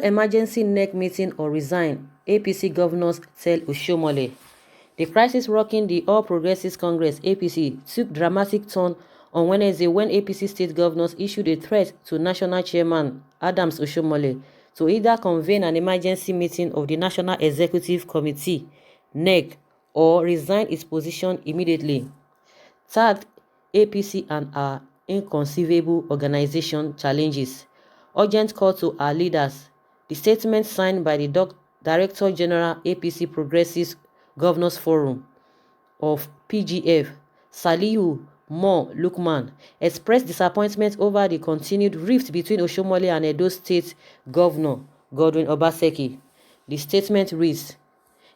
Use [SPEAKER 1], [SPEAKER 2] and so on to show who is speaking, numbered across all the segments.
[SPEAKER 1] emergency NEC meeting or resign, APC governors tell Oshiomole. The crisis rocking the All Progressives Congress (APC) took dramatic turn on Wednesday when APC state governors issued a threat to National Chairman Adams Oshiomole to either convene an emergency meeting of the National Executive Committee (NEC) or resign its position immediately. Tagged APC and our inconceivable organization challenges. Urgent call to our leaders. The statement signed by the Director General APC Progressive Governors Forum of PGF, Salihu Mo Lukman, expressed disappointment over the continued rift between Oshiomole and Edo State Governor Godwin Obaseki. The statement reads,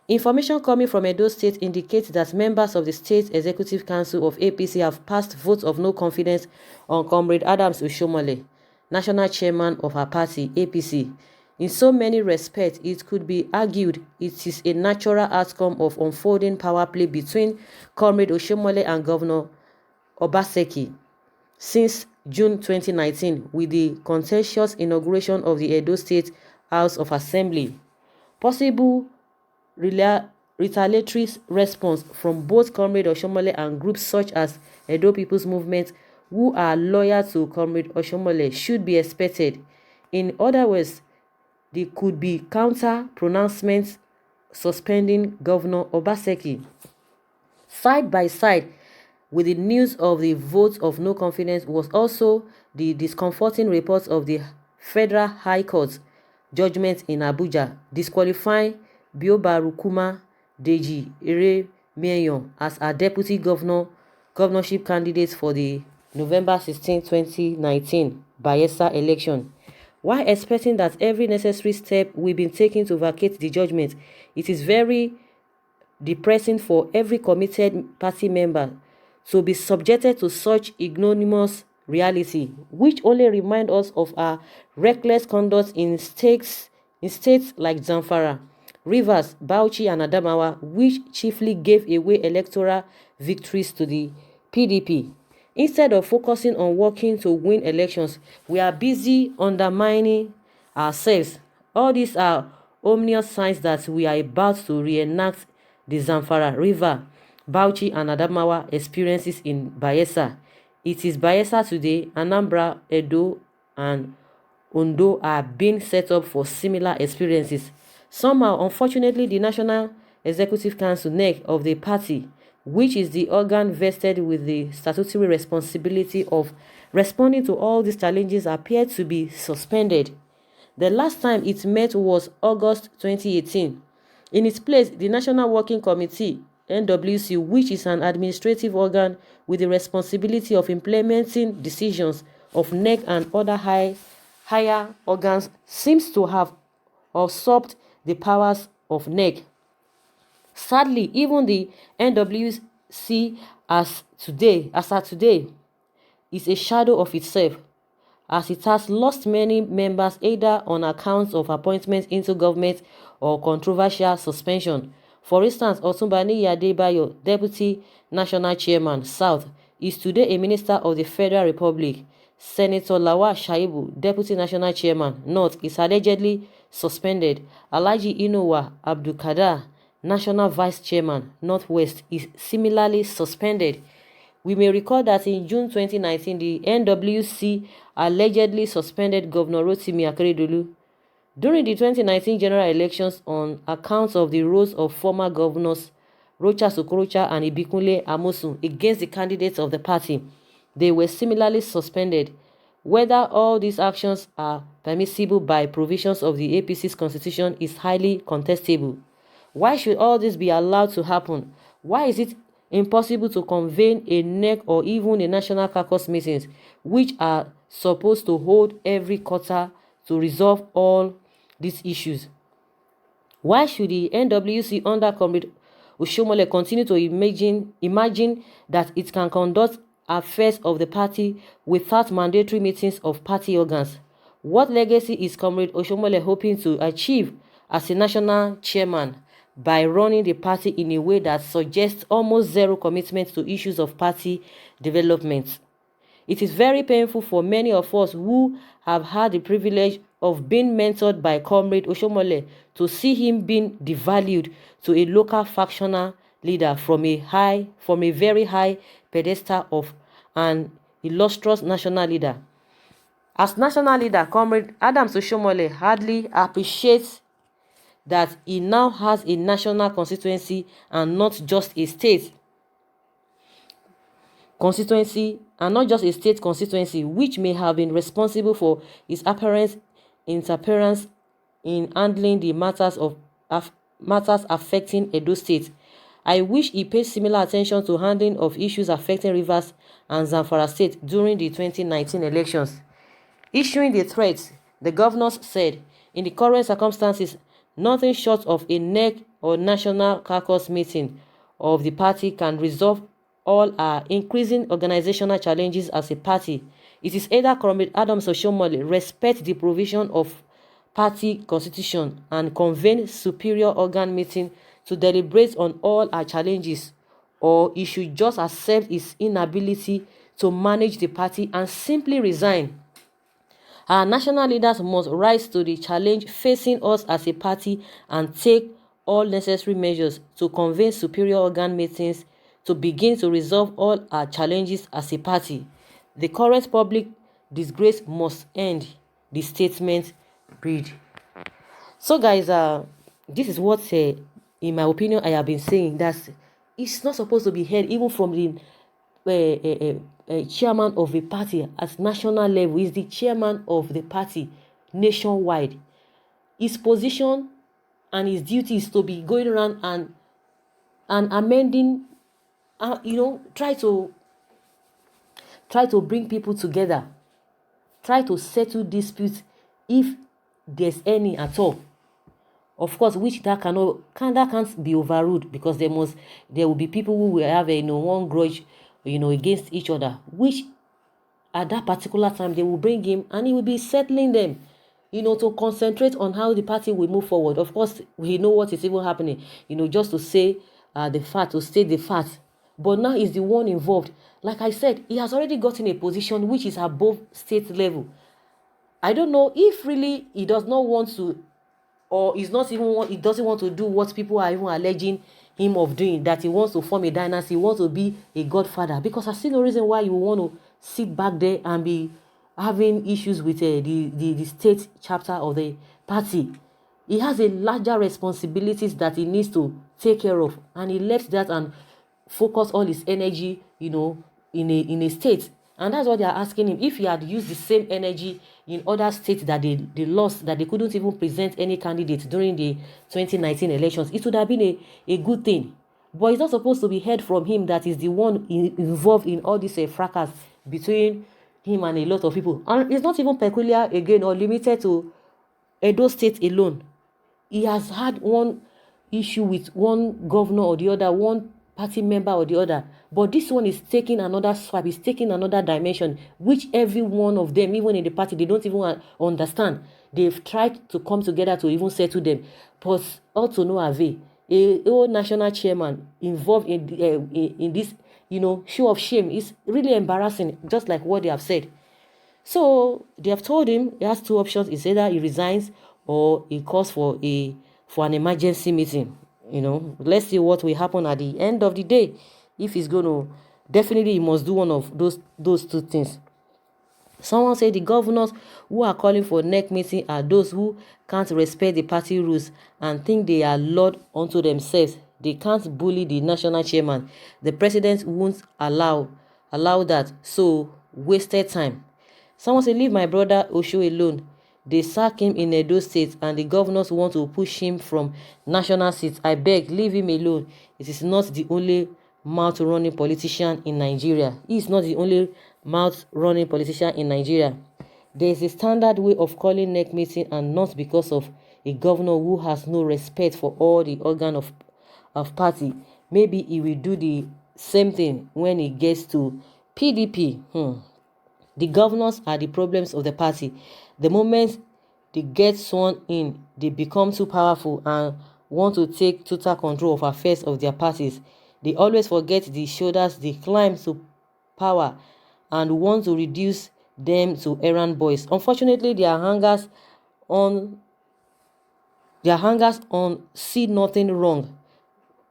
[SPEAKER 1] information coming from Edo State indicates that members of the State Executive Council of APC have passed votes of no confidence on Comrade Adams Oshiomole, National Chairman of her party, APC. In so many respects, it could be argued it is a natural outcome of unfolding power play between Comrade Oshiomole and Governor Obaseki since June 2019 with the contentious inauguration of the Edo State House of Assembly. Possible retaliatory response from both Comrade Oshiomole and groups such as Edo People's Movement, who are loyal to Comrade Oshiomole, should be expected. In other words, there could be counter-pronouncements suspending Governor Obaseki. Side by side with the news of the vote of no confidence was also the discomforting reports of the Federal High Court judgment in Abuja disqualifying Biobarukuma Deji Ere-Mienyon as a deputy governorship candidate for the November 16, 2019 Bayelsa election. While expecting that every necessary step will be taken to vacate the judgment, it is very depressing for every committed party member to be subjected to such ignominious reality, which only remind us of our reckless conduct in states like Zamfara, Rivers, Bauchi, and Adamawa, which chiefly gave away electoral victories to the PDP. Instead of focusing on working to win elections, we are busy undermining ourselves. All these are ominous signs that we are about to reenact the Zamfara, River, Bauchi, and Adamawa experiences in Bayelsa. It is Bayelsa today, Anambra, Edo, and Ondo are being set up for similar experiences. Somehow, unfortunately, the National Executive Council (NEC) of the party, which is the organ vested with the statutory responsibility of responding to all these challenges, appeared to be suspended. The last time it met was August 2018. In its place, the National Working Committee (NWC), which is an administrative organ with the responsibility of implementing decisions of NEC and other higher organs, seems to have usurped the powers of NEC. Sadly, even the NWC as at today is a shadow of itself, as it has lost many members either on account of appointments into government or controversial suspension. For instance, Otunbani Adebayo, Deputy National Chairman, South, is today a Minister of the Federal Republic. Senator Lawal Shaibu, Deputy National Chairman, North, is allegedly suspended. Alhaji Inowa Abdulkader, National Vice Chairman, Northwest, is similarly suspended. We may recall that in June 2019, the NWC allegedly suspended Governor Rotimi Akeredolu during the 2019 general elections on account of the roles of former governors Rocha Sokorocha and Ibikunle Amosun against the candidates of the party. They were similarly suspended. Whether all these actions are permissible by provisions of the APC's constitution is highly contestable. Why should all this be allowed to happen? Why is it impossible to convene a NEC or even a national caucus meetings, which are supposed to hold every quarter to resolve all these issues? Why should the NWC under Comrade Oshiomole continue to imagine that it can conduct affairs of the party without mandatory meetings of party organs? What legacy is Comrade Oshiomole hoping to achieve as a national chairman by running the party in a way that suggests almost zero commitment to issues of party development? It is very painful for many of us who have had the privilege of being mentored by Comrade Oshiomole to see him being devalued to a local factional leader from a very high pedestal of an illustrious national leader. As national leader, Comrade Adams Oshiomole hardly appreciates that he now has a national constituency and not just a state constituency, which may have been responsible for his apparent interference in handling the matters affecting Edo State. I wish he paid similar attention to handling of issues affecting Rivers and Zamfara State during the 2019 elections. Issuing the threats, the governors said, in the current circumstances, nothing short of a NEC or National Caucus meeting of the party can resolve all our increasing organizational challenges as a party. It is either Comrade Adams Oshiomole respect the provision of party constitution and convene superior organ meeting to deliberate on all our challenges, or he should just accept his inability to manage the party and simply resign. Our national leaders must rise to the challenge facing us as a party and take all necessary measures to convene superior organ meetings to begin to resolve all our challenges as a party. The current public disgrace must end, the statement read. So guys, this is what, in my opinion, I have been saying, that it's not supposed to be heard even from the chairman of the party at national level. Is the chairman of the party nationwide. His position and his duty is to be going around and amending, try to bring people together, try to settle disputes if there's any at all. Of course, which that can't be overruled, because there will be people who will have one grudge against each other, which at that particular time they will bring him and he will be settling them, to concentrate on how the party will move forward. Of course, we know what is even happening, just to say the fact, to state the fact. But now he's the one involved. Like I said, he has already gotten a position which is above state level. I don't know if really he does not want to, or he doesn't want to do what people are even alleging him of doing, that he wants to form a dynasty, he wants to be a godfather. Because I see no reason why you want to sit back there and be having issues with the state chapter of the party. He has a larger responsibilities that he needs to take care of, and he left that and focus all his energy, in a state. And that's what they are asking him. If he had used the same energy in other states that they lost, that they couldn't even present any candidate during the 2019 elections, it would have been a good thing. But it's not supposed to be heard from him that is the one involved in all this fracas between him and a lot of people. And it's not even peculiar again or limited to Edo State alone. He has had one issue with one governor or the other, one party member or the other. But this one is taking another swipe, is taking another dimension, which every one of them, even in the party, they don't even understand. They've tried to come together to even settle them, but all to no avail. A old national chairman involved in this, show of shame is really embarrassing, just like what they have said. So they have told him he has two options: it's either he resigns or he calls for an emergency meeting. Let's see what will happen at the end of the day. If he's going to, definitely he must do one of those two things. Someone said the governors who are calling for NEC meeting are those who can't respect the party rules and think they are lord unto themselves. They can't bully the national chairman. The president won't allow that. So wasted time. Someone said, leave my brother Osho alone. They sack him in Edo State and the governors want to push him from national seats. I beg, leave him alone. It is not the only mouth-running politician in Nigeria. He is not the only mouth-running politician in Nigeria. There is a standard way of calling NEC meeting, and not because of a governor who has no respect for all the organ of party. Maybe he will do the same thing when he gets to PDP. The governors are the problems of the party. The moment they get sworn in, they become too powerful and want to take total control of affairs of their parties. They always forget the shoulders they climb to power and want to reduce them to errand boys. Unfortunately, their hangers on their hangers on see nothing wrong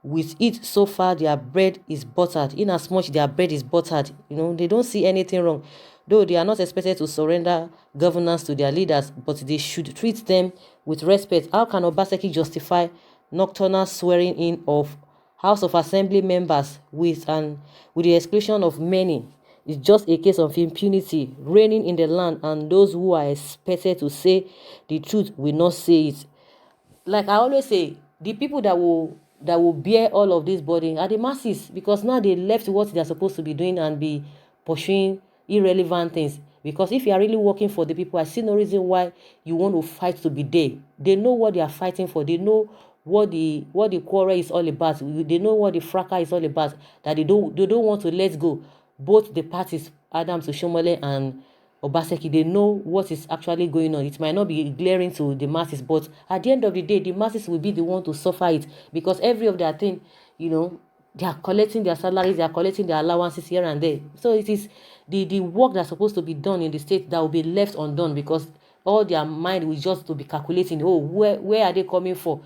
[SPEAKER 1] with it so far. Their bread is buttered. In as much their bread is buttered, they don't see anything wrong, though they are not expected to surrender governance to their leaders, but they should treat them with respect. How can Obaseki justify nocturnal swearing in of House of Assembly members with the exclusion of many? It's just a case of impunity reigning in the land, and those who are expected to say the truth will not say it. Like I always say, the people that will bear all of this burden are the masses, because now they left what they're supposed to be doing and be pursuing irrelevant things. Because if you are really working for the people, I see no reason why you want to fight to be there. They know what they are fighting for. They know what the quarrel is all about. They know what the fracas is all about. That they don't want to let go. Both the parties, Adams, Oshiomole, and Obaseki, they know what is actually going on. It might not be glaring to the masses, but at the end of the day, the masses will be the one to suffer it, because every of their thing, they are collecting their salaries, they are collecting their allowances here and there. So it is the work that's supposed to be done in the state that will be left undone, because all their mind will just to be calculating, oh, where are they coming from?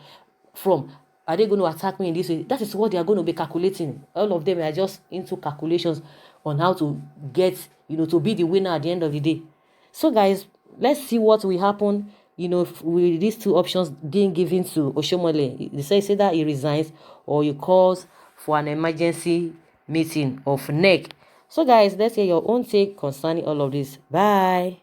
[SPEAKER 1] Are they going to attack me in this way? That is what they are going to be calculating. All of them are just into calculations on how to get, to be the winner at the end of the day. So guys, let's see what will happen, with these two options being given to Oshiomole. They say that he resigns or he calls for an emergency meeting of NEC. So guys, let's hear your own take concerning all of this. Bye.